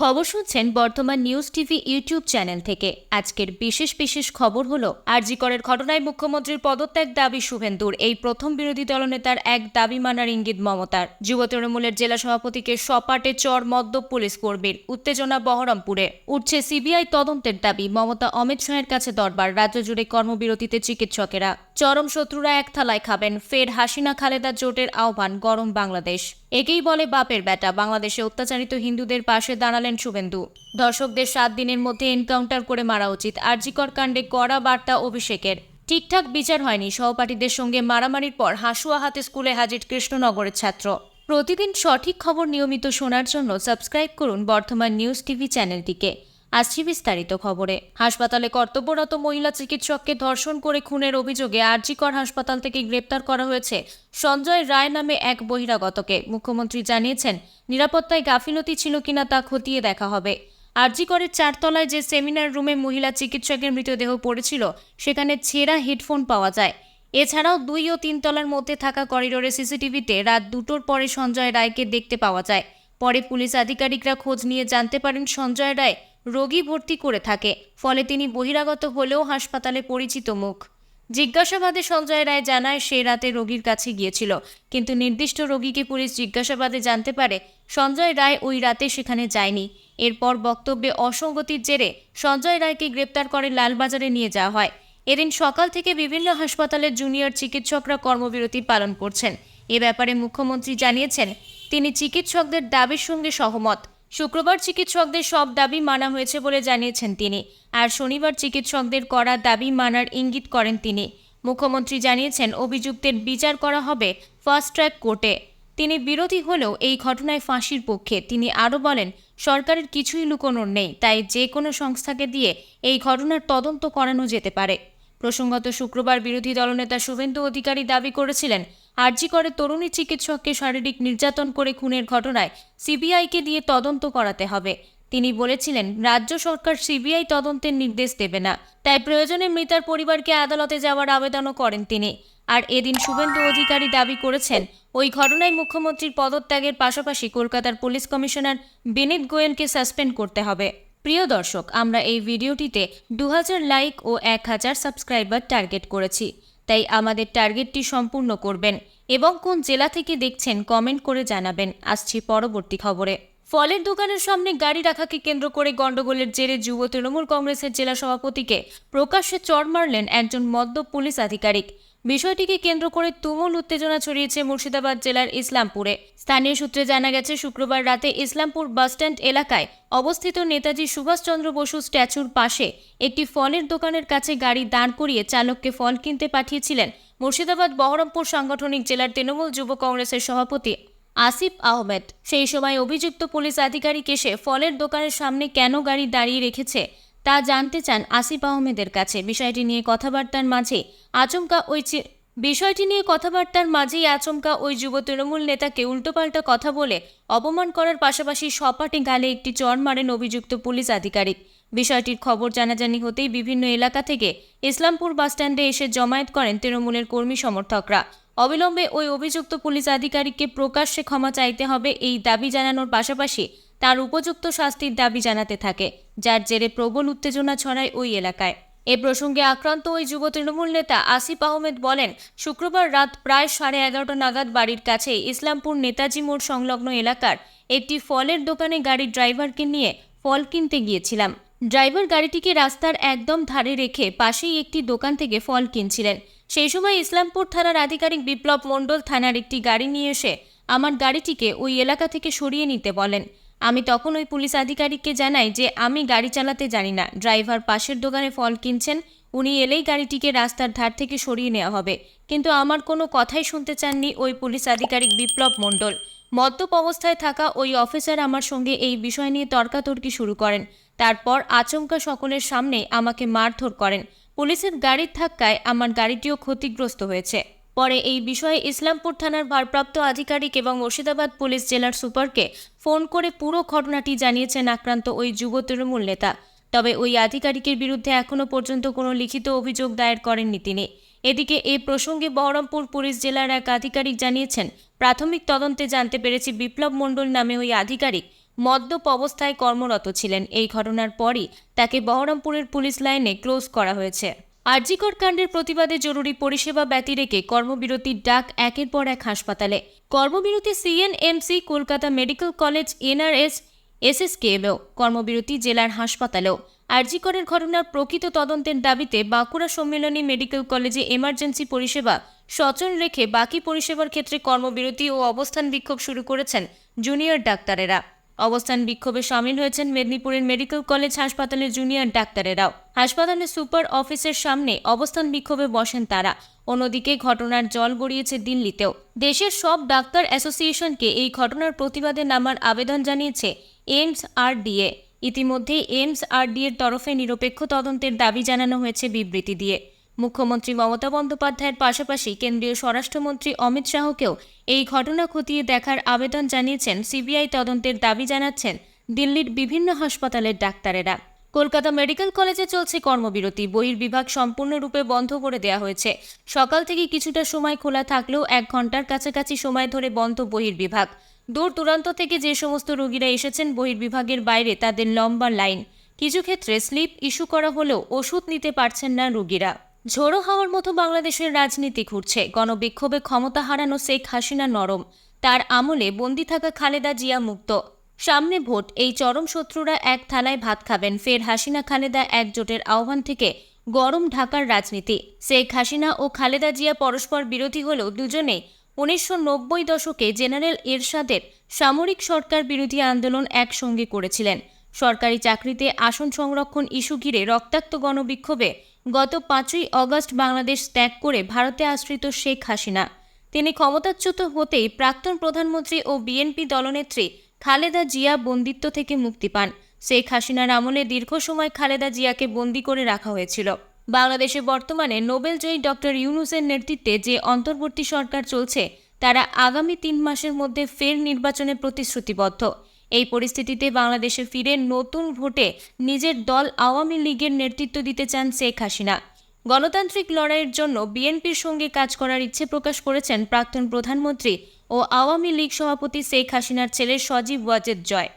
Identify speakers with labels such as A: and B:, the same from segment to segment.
A: খবর শুনছেন বর্তমান নিউজ টিভি ইউটিউব চ্যানেল থেকে। আজকের বিশেষ খবর হলো আরজি করের ঘটনায় মুখ্যমন্ত্রীর পদত্যাগ দাবি শুভেন্দুর। এই প্রথম বিরোধী দলনেতার এক দাবি মানার ইঙ্গিত মমতার। যুব তৃণমূলের জেলা সভাপতিকে সপাটে চর মদ্যপ পুলিশ কর্মীর। উত্তেজনা বহরমপুরে। উঠছে সিবিআই তদন্তের দাবি। মমতা অমিত শাহের কাছে দরবার। রাজ্য জুড়ে কর্মবিরতিতে চিকিৎসকেরা। চরম শত্রুরা এক থালায় খাবেন। ফের হাসিনা খালেদা জোটের আহ্বান। গরম বাংলাদেশ। একেই বলে বাপের বেটা। বাংলাদেশে অত্যাচারিত হিন্দুদের পাশে দাঁড়ালেন শুভেন্দু। ধর্ষকদের 7 দিনের মধ্যে এনকাউন্টার করে মারা উচিত। আরজি কর কাণ্ডে কড়া বার্তা অভিষেকের। ঠিকঠাক বিচার হয়নি। সহপাঠীদের সঙ্গে মারামারির পর হাসুয়া হাতে স্কুলে হাজির কৃষ্ণনগরের ছাত্র। প্রতিদিন সঠিক খবর নিয়মিত শোনার জন্য সাবস্ক্রাইব করুন বর্তমান নিউজ টিভি চ্যানেলটিকে। আসছি বিস্তারিত খবরে। হাসপাতালে কর্তব্যরত মহিলা চিকিৎসককে ধর্ষণ করে খুনের অভিযোগে আরজি কর হাসপাতাল থেকে গ্রেপ্তার করা হয়েছে সঞ্জয় রায় নামে এক বহিরাগতকে। মুখ্যমন্ত্রী জানিয়েছেন, নিরাপত্তায় গাফিলতি ছিল কিনা তা খতিয়ে দেখা হবে। আরজি করের 4 তলায় যে সেমিনার রুমে মহিলা চিকিৎসকের মৃতদেহ পড়েছিল, সেখানে ছেঁড়া হেডফোন পাওয়া যায়। এছাড়াও 2 ও 3 তলার মধ্যে থাকা করিডোরে সিসিটিভিতে রাত 2টোর পরে সঞ্জয় রায়কে দেখতে পাওয়া যায়। পরে পুলিশ আধিকারিকরা খোঁজ নিয়ে জানতে পারেন সঞ্জয় রায় রোগী ভর্তি করে থাকে, ফলে তিনি বহিরাগত হলেও হাসপাতালে পরিচিত মুখ। জিজ্ঞাসাবাদে সঞ্জয় রায় জানায়, সে রাতে রোগীর কাছে গিয়েছিল, কিন্তু নির্দিষ্ট রোগীকে পুলিশ জিজ্ঞাসাবাদে জানতে পারে সঞ্জয় রায় ওই রাতে সেখানে যায়নি। এরপর বক্তব্যে অসঙ্গতির জেরে সঞ্জয় রায়কে গ্রেপ্তার করে লালবাজারে নিয়ে যাওয়া হয়। এদিন সকাল থেকে বিভিন্ন হাসপাতালের জুনিয়র চিকিৎসকরা কর্মবিরতি পালন করছেন। এ ব্যাপারে মুখ্যমন্ত্রী জানিয়েছেন, তিনি চিকিৎসকদের দাবির সঙ্গে সহমত। শুক্রবার চিকিৎসকদের সব দাবি মানা হয়েছে বলে জানিয়েছেন তিনি। আর শনিবার চিকিৎসকদের করা দাবি মানার ইঙ্গিত করেন তিনি। মুখ্যমন্ত্রী জানিয়েছেন, অভিযুক্তের বিচার করা হবে ফাস্ট ট্র্যাক কোর্টে। তিনি বিরোধী হলেও এই ঘটনায় ফাঁসির পক্ষে। তিনি আরও বলেন, সরকারের কিছুই লুকোনোর নেই, তাই যে কোনো সংস্থাকে দিয়ে এই ঘটনার তদন্ত করানো যেতে পারে। প্রসঙ্গত, শুক্রবার বিরোধী দলনেতা শুভেন্দু অধিকারী দাবি করেছিলেন, আরজি করে তরুণী চিকিৎসককে শারীরিক নির্যাতন করে খুনের ঘটনায় সিবিআইকে দিয়ে তদন্ত করাতে হবে। তিনি বলেছিলেন, রাজ্য সরকার সিবিআই তদন্তের নির্দেশ দেবে না, তাই প্রয়োজনে মৃতার পরিবারকে আদালতে যাওয়ার আবেদনও করেন তিনি। আর এদিন শুভেন্দু অধিকারী দাবি করেছেন, ওই ঘটনায় মুখ্যমন্ত্রীর পদত্যাগের পাশাপাশি কলকাতার পুলিশ কমিশনার বিনীত গোয়েলকে সাসপেন্ড করতে হবে। প্রিয় দর্শক, আমরা এই ভিডিওটিতে 2000 লাইক ও 1000 সাবস্ক্রাইবার টার্গেট করেছি, তাই আমাদের টার্গেটটি সম্পূর্ণ করবেন এবং কোন জেলা থেকে দেখছেন কমেন্ট করে জানাবেন। আসছি পরবর্তী খবরে। ফলের দোকানের সামনে গাড়ি রাখাকে কেন্দ্র করে গন্ডগোলের জেরে যুব তৃণমূল কংগ্রেসের জেলা সভাপতিকে প্রকাশ্যে চড় মারলেন একজন মদ্যপ পুলিশ আধিকারিক। বিষয়টিকে কেন্দ্র করে তুমুল উত্তেজনা ছড়িয়েছে মুর্শিদাবাদ জেলার ইসলামপুরে। স্থানীয় সূত্রে জানা গেছে, শুক্রবার রাতে ইসলামপুর বাসস্ট্যান্ড এলাকায় অবস্থিত নেতাজি সুভাষচন্দ্র বসু স্ট্যাচুর পাশে একটি ফলের দোকানের কাছে গাড়ি দাঁড় করিয়ে চালককে ফল কিনতে পাঠিয়েছিলেন মুর্শিদাবাদ বহরমপুর সাংগঠনিক জেলার তৃণমূল যুব কংগ্রেসের সভাপতি আসিফ আহমেদ। সেই সময় অভিযুক্ত পুলিশ আধিকারিক এসে ফলের দোকানের সামনে কেন গাড়ি দাঁড়িয়ে রেখেছে তা জানতে চান আসিফ আহমেদের কাছে। বিষয়টি নিয়ে কথাবার্তার মাঝেই আচমকা ওই যুব তৃণমূল নেতাকে উল্টোপাল্টা কথা বলে অপমান করার পাশাপাশি সপাটে গালে একটি চড় মারেন অভিযুক্ত পুলিশ আধিকারিক। বিষয়টির খবর জানাজানি হতেই বিভিন্ন এলাকা থেকে ইসলামপুর বাসস্ট্যান্ডে এসে জমায়েত করেন তৃণমূলের কর্মী সমর্থকরা। অবিলম্বে ওই অভিযুক্ত পুলিশ আধিকারিককে প্রকাশ্যে ক্ষমা চাইতে হবে, এই দাবি জানানোর পাশাপাশি তার উপযুক্ত শাস্তির দাবি জানাতে থাকে, যার জেরে প্রবল উত্তেজনা ছড়ায় ওই এলাকায়। এ প্রসঙ্গে আক্রান্ত ওই যুব তৃণমূল নেতা আসিফ আহমেদ বলেন, শুক্রবার রাত প্রায় 11:30 নাগাদ বাড়ির কাছে ইসলামপুর নেতাজি মোড় সংলগ্ন এলাকার একটি ফলের দোকানে গাড়ির ড্রাইভারকে নিয়ে ফল কিনতে গিয়েছিলাম। ড্রাইভার গাড়িটিকে রাস্তার একদম ধারে রেখে পাশেই একটি দোকান থেকে ফল কিনছিলেন। সেই সময় ইসলামপুর থানার আধিকারিক বিপ্লব মণ্ডল থানার একটি গাড়ি নিয়ে এসে আমার গাড়িটিকে ওই এলাকা থেকে সরিয়ে নিতে বলেন। আমি তখন ওই পুলিশ আধিকারিককে জানাই যে আমি গাড়ি চালাতে জানি না, ড্রাইভার পাশের দোকানে ফল কিনছেন, উনি এলেই গাড়িটিকে রাস্তার ধার থেকে সরিয়ে নেওয়া হবে। কিন্তু আমার কোনো কথাই শুনতে চাননি ওই পুলিশ আধিকারিক বিপ্লব মণ্ডল। মদ্যপ অবস্থায় থাকা ওই অফিসার আমার সঙ্গে এই বিষয় নিয়ে তর্কাতর্কি শুরু করেন। তারপর আচমকা সকলের সামনে আমাকে মারধর করেন। পুলিশের গাড়ির ধাক্কায় আমার গাড়িটিও ক্ষতিগ্রস্ত হয়েছে। পরে এই বিষয়ে ইসলামপুর থানার ভারপ্রাপ্ত আধিকারিক এবং মুর্শিদাবাদ পুলিশ জেলার সুপারকে ফোন করে পুরো ঘটনাটি জানিয়েছেন আক্রান্ত ওই যুব তৃণমূল নেতা। তবে ওই আধিকারিকের বিরুদ্ধে এখনও পর্যন্ত কোনো লিখিত অভিযোগ দায়ের করেননি তিনি। এদিকে এই প্রসঙ্গে বহরমপুর পুলিশ জেলার এক আধিকারিক জানিয়েছেন, প্রাথমিক তদন্তে জানতে পেরেছি বিপ্লব মণ্ডল নামে ওই আধিকারিক মদ্যপ অবস্থায় কর্মরত ছিলেন। এই ঘটনার পরই তাকে বহরমপুরের পুলিশ লাইনে ক্লোজ করা হয়েছে। আরজিকর কাণ্ডের প্রতিবাদে জরুরি পরিষেবা ব্যতি রেখে কর্মবিরতির ডাক একের পর এক হাসপাতালে। কর্মবিরতি CNMC, Kolkata medical college, NRS, এসএসকেএমও কর্মবিরতি, জেলার হাসপাতালেও। আরজিকরের ঘটনার প্রকৃত তদন্তের দাবিতে বাঁকুড়া সম্মিলনী মেডিকেল কলেজে এমার্জেন্সি পরিষেবা সচল রেখে বাকি পরিষেবার ক্ষেত্রে কর্মবিরতি ও অবস্থান বিক্ষোভ শুরু করেছেন জুনিয়র ডাক্তারেরা। অবস্থান বিক্ষোভে সামিল হয়েছেন মেদিনীপুরের মেডিকেল কলেজ হাসপাতালের জুনিয়র ডাক্তারেরাও। হাসপাতালের সুপার অফিসের সামনে অবস্থান বিক্ষোভে বসেন তারা। অন্যদিকে ঘটনার জল গড়িয়েছে দিল্লিতেও। দেশের সব ডাক্তার অ্যাসোসিয়েশনকে এই ঘটনার প্রতিবাদে নামার আবেদন জানিয়েছে এমসআরডিএ। ইতিমধ্যে এমসআরডিএর তরফে নিরপেক্ষ তদন্তের দাবি জানানো হয়েছে বিবৃতি দিয়ে। মুখ্যমন্ত্রী মমতা বন্দ্যোপাধ্যায়ের পাশাপাশি কেন্দ্রীয় স্বরাষ্ট্রমন্ত্রী অমিত শাহকেও এই ঘটনা খতিয়ে দেখার আবেদন জানিয়েছেন। সিবিআই তদন্তের দাবি জানাচ্ছেন দিল্লির বিভিন্ন হাসপাতালের ডাক্তারেরা। কলকাতা মেডিকেল কলেজে চলছে কর্মবিরতি। বহির্বিভাগ সম্পূর্ণরূপে বন্ধ করে দেওয়া হয়েছে। সকাল থেকে কিছুটা সময় খোলা থাকলেও 1 ঘন্টার কাছাকাছি সময় ধরে বন্ধ বহির্বিভাগ। দূর দূরান্ত থেকে যে সমস্ত রোগীরা এসেছেন বহির্বিভাগের বাইরে, তাদের লম্বা লাইন। কিছু ক্ষেত্রে স্লিপ ইস্যু করা হলেও ওষুধ নিতে পারছেন না রোগীরা। ঝোড়ো হাওয়ার মতো বাংলাদেশের রাজনীতি ঘুরছে। গণবিক্ষোভে ক্ষমতা হারানো শেখ হাসিনা নরম, তার আমলে বন্দি থাকা খালেদা জিয়া মুক্ত। সামনে ভোট, এই চরম শত্রুরা এক থালায় ভাত খাবেন। ফের হাসিনা খালেদা একজোটের আহ্বান থেকে গরম ঢাকার রাজনীতি। শেখ হাসিনা ও খালেদা জিয়া পরস্পর বিরোধী হলেও দুজনেই 1990 দশকে জেনারেল এরশাদের সামরিক সরকার বিরোধী আন্দোলন একসঙ্গে করেছিলেন। সরকারি চাকরিতে আসন সংরক্ষণ ইস্যু ঘিরে রক্তাক্ত গণবিক্ষোভে গত 5ই অগস্ট বাংলাদেশ ত্যাগ করে ভারতে আশ্রিত শেখ হাসিনা। তিনি ক্ষমতাচ্যুত হতেই প্রাক্তন প্রধানমন্ত্রী ও বিএনপি দলনেত্রী খালেদা জিয়া বন্দিত্ব থেকে মুক্তি পান। শেখ হাসিনার আমলে দীর্ঘ সময় খালেদা জিয়াকে বন্দী করে রাখা হয়েছিল। বাংলাদেশে বর্তমানে নোবেলজয়ী ডক্টর ইউনূসের নেতৃত্বে যে অন্তর্বর্তী সরকার চলছে, তারা আগামী 3 মাসের মধ্যে ফের নির্বাচনে প্রতিশ্রুতিবদ্ধ। এই পরিস্থিতিতে বাংলাদেশে ফিরে নতুন ভোটে নিজের দল আওয়ামী লীগের নেতৃত্ব দিতে চান শেখ হাসিনা। গণতান্ত্রিক লড়াইয়ের জন্য বিএনপির সঙ্গে কাজ করার ইচ্ছে প্রকাশ করেছেন প্রাক্তন প্রধানমন্ত্রী ও আওয়ামী লীগ সভাপতি শেখ হাসিনার ছেলে সজীব ওয়াজেদ জয়।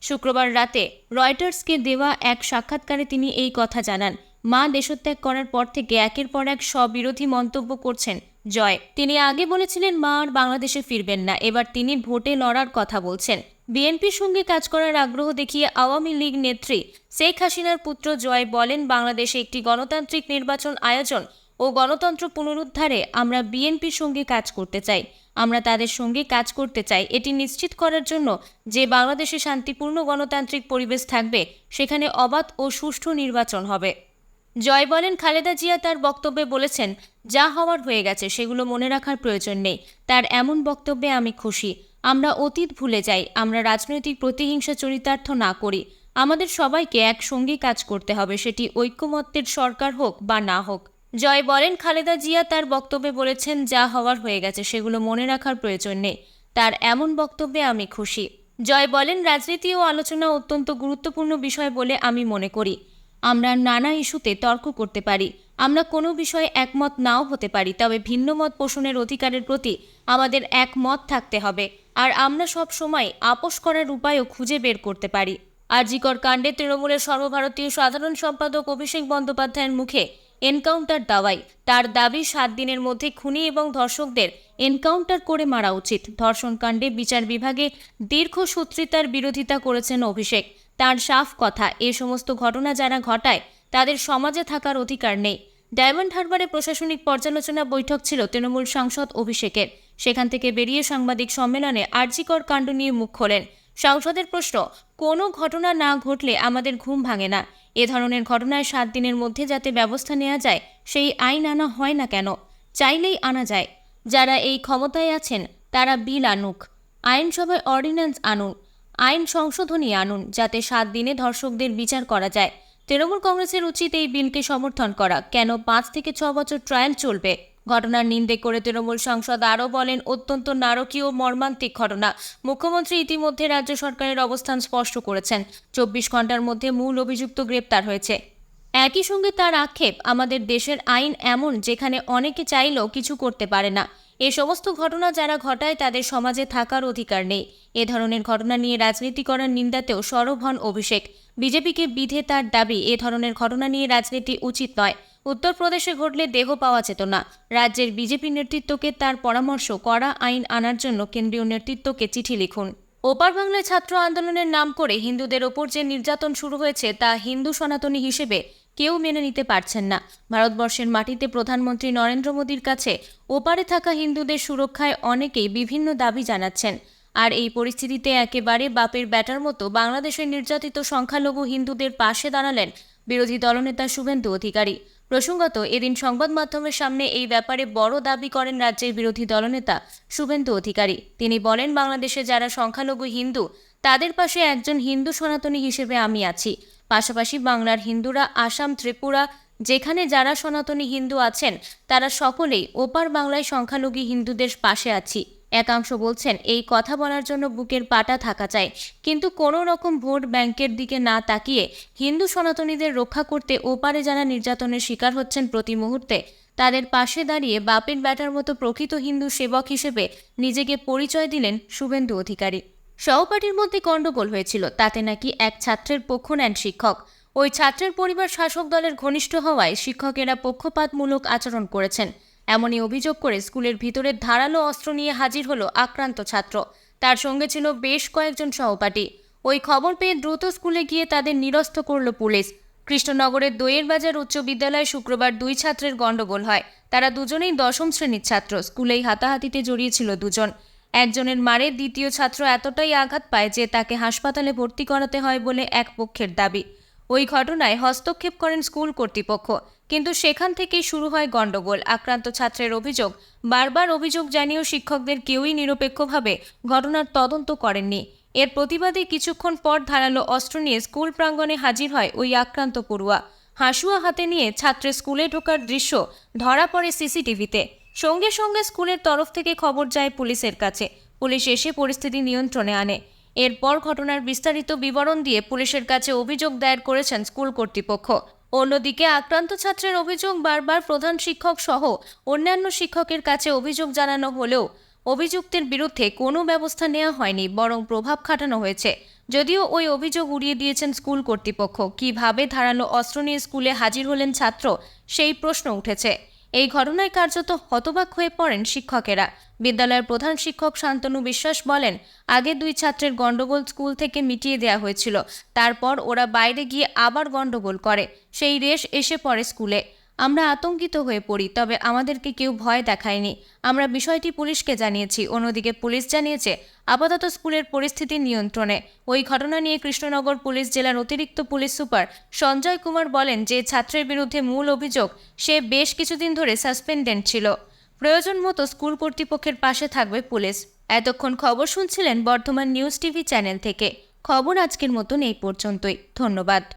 A: শুক্রবার রাতে রয়টার্সকে দেওয়া এক সাক্ষাৎকারে তিনি এই কথা জানান। মা দেশত্যাগ করার পর থেকে একের পর এক স্ববিরোধী মন্তব্য করছেন জয়। তিনি আগে বলেছিলেন মা আর বাংলাদেশে ফিরবেন না, এবার তিনি ভোটে লড়ার কথা বলছেন। বিএনপির সঙ্গে কাজ করার আগ্রহ দেখিয়ে আওয়ামী লীগ নেত্রী শেখ হাসিনার পুত্র জয় বলেন, বাংলাদেশে একটি গণতান্ত্রিক নির্বাচন আয়োজন ও গণতন্ত্র পুনরুদ্ধারে আমরা বিএনপির সঙ্গে কাজ করতে চাই। আমরা তাদের সঙ্গে কাজ করতে চাই এটি নিশ্চিত করার জন্য যে বাংলাদেশে শান্তিপূর্ণ গণতান্ত্রিক পরিবেশ থাকবে, সেখানে অবাধ ও সুষ্ঠু নির্বাচন হবে। জয় বলেন, খালেদা জিয়া তার বক্তব্যে বলেছেন, যা হওয়ার হয়ে গেছে সেগুলো মনে রাখার প্রয়োজন নেই। তার এমন বক্তব্যে আমি খুশি। আমরা অতীত ভুলে যাই, আমরা রাজনৈতিক প্রতিহিংসা চরিতার্থ না করি। আমাদের সবাইকে একসঙ্গে কাজ করতে হবে, সেটি ঐক্যমত্যের সরকার হোক বা না হোক। জয় বলেন, খালেদা জিয়া তার বক্তব্যে বলেছেন, যা হওয়ার হয়ে গেছে সেগুলো মনে রাখার প্রয়োজন নেই। তার এমন বক্তব্যে আমি খুশি। জয় বলেন, রাজনীতি ও আলোচনা অত্যন্ত গুরুত্বপূর্ণ বিষয় বলে আমি মনে করি। আমরা নানা ইস্যুতে তর্ক করতে পারি, আমরা কোনো বিষয়ে একমত নাও হতে পারি, তবে ভিন্ন মত পোষণের অধিকারের প্রতি আমাদের একমত থাকতে হবে, আর আমরা সব সময় আপোষ করার উপায়ও খুঁজে বের করতে পারি। আরজিকর কাণ্ডে তৃণমূলের সর্বভারতীয় সাধারণ সম্পাদক অভিষেক বন্দ্যোপাধ্যায়ের মুখে এনকাউন্টার দাওয়াই। তার দাবি 7 দিনের মধ্যে খুনি এবং ধর্ষকদের এনকাউন্টার করে মারা উচিত। ধর্ষণ কাণ্ডে বিচার বিভাগে দীর্ঘসূত্রিতার বিরোধিতা করেছেন অভিষেক। তার সাফ কথা, এ সমস্ত ঘটনা যারা ঘটায় তাদের সমাজে থাকার অধিকার নেই। ডায়মন্ড হারবারে প্রশাসনিক পর্যালোচনা বৈঠক ছিল তৃণমূল সাংসদ অভিষেকের। সেখান থেকে বেরিয়ে সাংবাদিক সম্মেলনে আরজিকর কাণ্ড নিয়ে মুখ খোলেন। সাংসদের প্রশ্ন, কোনো ঘটনা না ঘটলে আমাদের ঘুম ভাঙে না। এ ধরনের ঘটনায় 7 দিনের মধ্যে যাতে ব্যবস্থা নেওয়া যায় সেই আইন আনা হয় না কেন? চাইলেই আনা যায়। যারা এই ক্ষমতায় আছেন তারা বিল আনুক, আইনসভায় অর্ডিন্যান্স আনুন, আইন সংশোধনী আনুন, যাতে 7 দিনে ধর্ষকদের বিচার করা যায়। তৃণমূল কংগ্রেসের উচিত এই বিলকে সমর্থন করা। কেন 5 থেকে 6 বছর ট্রায়াল চলবে? ঘটনার নিন্দে করে তৃণমূল সাংসদ আরও বলেন, অত্যন্ত নারকীয় মর্মান্তিক ঘটনা। মুখ্যমন্ত্রী ইতিমধ্যে রাজ্য সরকারের অবস্থান স্পষ্ট করেছেন। 24 ঘন্টার মধ্যে মূল অভিযুক্ত গ্রেপ্তার হয়েছে। একই সঙ্গে তার আক্ষেপ, আমাদের দেশের আইন এমন যেখানে অনেকে চাইলেও কিছু করতে পারে না। এ সমস্ত ঘটনা যারা ঘটায় তাদের সমাজে থাকার অধিকার নেই। এ ধরনের ঘটনা নিয়ে রাজনীতি করার নিন্দাতেও সরব হন অভিষেক। বিজেপিকে বিধে তার দাবি, এ ধরনের ঘটনা নিয়ে রাজনীতি উচিত নয়। উত্তরপ্রদেশে ঘটলে দেহ পাওয়া যেত না। রাজ্যের বিজেপি নেতৃত্বকে তার পরামর্শ, কড়া আইন আনার জন্য কেন্দ্রীয় নেতৃত্বকে চিঠি লিখুন। ওপার বাংলায় ছাত্র আন্দোলনের নাম করে হিন্দুদের ওপর যে নির্যাতন শুরু হয়েছে তা হিন্দু সনাতনী হিসেবে কেউ মেনে নিতে পারছেন না। ভারতবর্ষের মাটিতে প্রধানমন্ত্রী নরেন্দ্র মোদীর কাছে ওপারে থাকা হিন্দুদের সুরক্ষায় অনেকেই বিভিন্ন দাবি জানাচ্ছেন। আর এই পরিস্থিতিতে একেবারে বাপের ব্যাটার মতো বাংলাদেশের নির্যাতিত সংখ্যালঘু হিন্দুদের পাশে দাঁড়ালেন বিরোধী দলনেতা শুভেন্দু অধিকারী। প্রসঙ্গত, এদিন সংবাদ মাধ্যমের সামনে এই ব্যাপারে বড় দাবি করেন রাজ্যের বিরোধী দলনেতা শুভেন্দু অধিকারী। তিনি বলেন, বাংলাদেশে যারা সংখ্যালঘু হিন্দু তাদের পাশে একজন হিন্দু সনাতনী হিসেবে আমি আছি। পাশাপাশি বাংলার হিন্দুরা, আসাম, ত্রিপুরা, যেখানে যারা সনাতনী হিন্দু আছেন তারা সকলেই ওপার বাংলায় সংখ্যালঘু হিন্দুদের পাশে আছি। একাংশ বলছেন, এই কথা বলার জন্য বুকের পাটা থাকা চাই, কিন্তু কোনো রকম ভোট ব্যাংকের দিকে না তাকিয়ে হিন্দু সনাতনীদের রক্ষা করতে ওপারে যারা নির্যাতনের শিকার হচ্ছেন প্রতি মুহূর্তে তাদের পাশে দাঁড়িয়ে বাপের ব্যাটার মতো প্রকৃত হিন্দু সেবক হিসেবে নিজেকে পরিচয় দিলেন শুভেন্দু অধিকারী। সহপাঠীর মধ্যে গণ্ডগোল হয়েছিল, তাতে নাকি এক ছাত্রের পক্ষ নেন শিক্ষক। ওই ছাত্রের পরিবার শাসক দলের ঘনিষ্ঠ হওয়ায় শিক্ষকেরা পক্ষপাতমূলক আচরণ করেছেন, এমনই অভিযোগ করে স্কুলের ভিতরে ধারালো অস্ত্র নিয়ে হাজির হলো আক্রান্ত ছাত্র। তার সঙ্গে ছিল বেশ কয়েকজন সহপাঠী। ওই খবর পেয়ে দ্রুত স্কুলে গিয়ে তাদের নিরস্ত করল পুলিশ। কৃষ্ণনগরের দইয়ের বাজার উচ্চ বিদ্যালয়ে শুক্রবার দুই ছাত্রের গণ্ডগোল হয়। তারা দুজনেই দশম শ্রেণীর ছাত্র। স্কুলেই হাতাহাতিতে জড়িয়েছিল দুজন। একজনের মারে দ্বিতীয় ছাত্র এতটাই আঘাত পায় যে তাকে হাসপাতালে ভর্তি করাতে হয় বলে এক পক্ষের দাবি। ওই ঘটনায় হস্তক্ষেপ করেন স্কুল কর্তৃপক্ষ, কিন্তু সেখান থেকেই শুরু হয় গণ্ডগোল। আক্রান্ত ছাত্রের অভিযোগ, বারবার অভিযোগ জানিয়েও শিক্ষকদের কেউই নিরপেক্ষভাবে ঘটনার তদন্ত করেননি। এর প্রতিবাদে কিছুক্ষণ পর ধারালো অস্ত্র নিয়ে স্কুল প্রাঙ্গণে হাজির হয় ওই আক্রান্ত পড়ুয়া। হাসুয়া হাতে নিয়ে ছাত্রের স্কুলে ঢোকার দৃশ্য ধরা পড়ে সিসিটিভিতে। সঙ্গে সঙ্গে স্কুলের তরফ থেকে খবর যায় পুলিশের কাছে। পুলিশ এসে পরিস্থিতি নিয়ন্ত্রণে আনে। এরপর ঘটনার বিস্তারিত বিবরণ দিয়ে পুলিশের কাছে অভিযোগ দায়ের করেছেন স্কুল কর্তৃপক্ষ। অন্যদিকে আক্রান্ত ছাত্রের অভিযোগ, বারবার প্রধান শিক্ষক সহ অন্যান্য শিক্ষকের কাছে অভিযোগ জানানো হলেও অভিযুক্তের বিরুদ্ধে কোনো ব্যবস্থা নেওয়া হয়নি, বরং প্রভাব খাটানো হয়েছে। যদিও ওই অভিযোগ উড়িয়ে দিয়েছেন স্কুল কর্তৃপক্ষ। কিভাবে ধারালো অস্ত্র নিয়ে স্কুলে হাজির হলেন ছাত্র, সেই প্রশ্ন উঠেছে। এই ঘটনায় কার্যত হতবাক হয়ে পড়েন শিক্ষকেরা। বিদ্যালয়ের প্রধান শিক্ষক শান্তনু বিশ্বাস বলেন, আগে দুই ছাত্রের গণ্ডগোল স্কুল থেকে মিটিয়ে দেওয়া হয়েছিল। তারপর ওরা বাইরে গিয়ে আবার গণ্ডগোল করে। সেই রেশ এসে পড়ে স্কুলে। আমরা আতঙ্কিত হয়ে পড়ি, তবে আমাদেরকে কেউ ভয় দেখায়নি। আমরা বিষয়টি পুলিশকে জানিয়েছি। অন্যদিকে পুলিশ জানিয়েছে আপাতত স্কুলের পরিস্থিতি নিয়ন্ত্রণে। ওই ঘটনা নিয়ে কৃষ্ণনগর পুলিশ জেলার অতিরিক্ত পুলিশ সুপার সঞ্জয় কুমার বলেন, যে ছাত্রের বিরুদ্ধে মূল অভিযোগ সে বেশ কিছুদিন ধরে সাসপেন্ডেড ছিল। প্রয়োজন মতো স্কুল কর্তৃপক্ষের পাশে থাকবে পুলিশ। এতক্ষণ খবর শুনছিলেন বর্তমান নিউজ টিভি চ্যানেল থেকে। খবর আজকের মতন এই পর্যন্তই। ধন্যবাদ।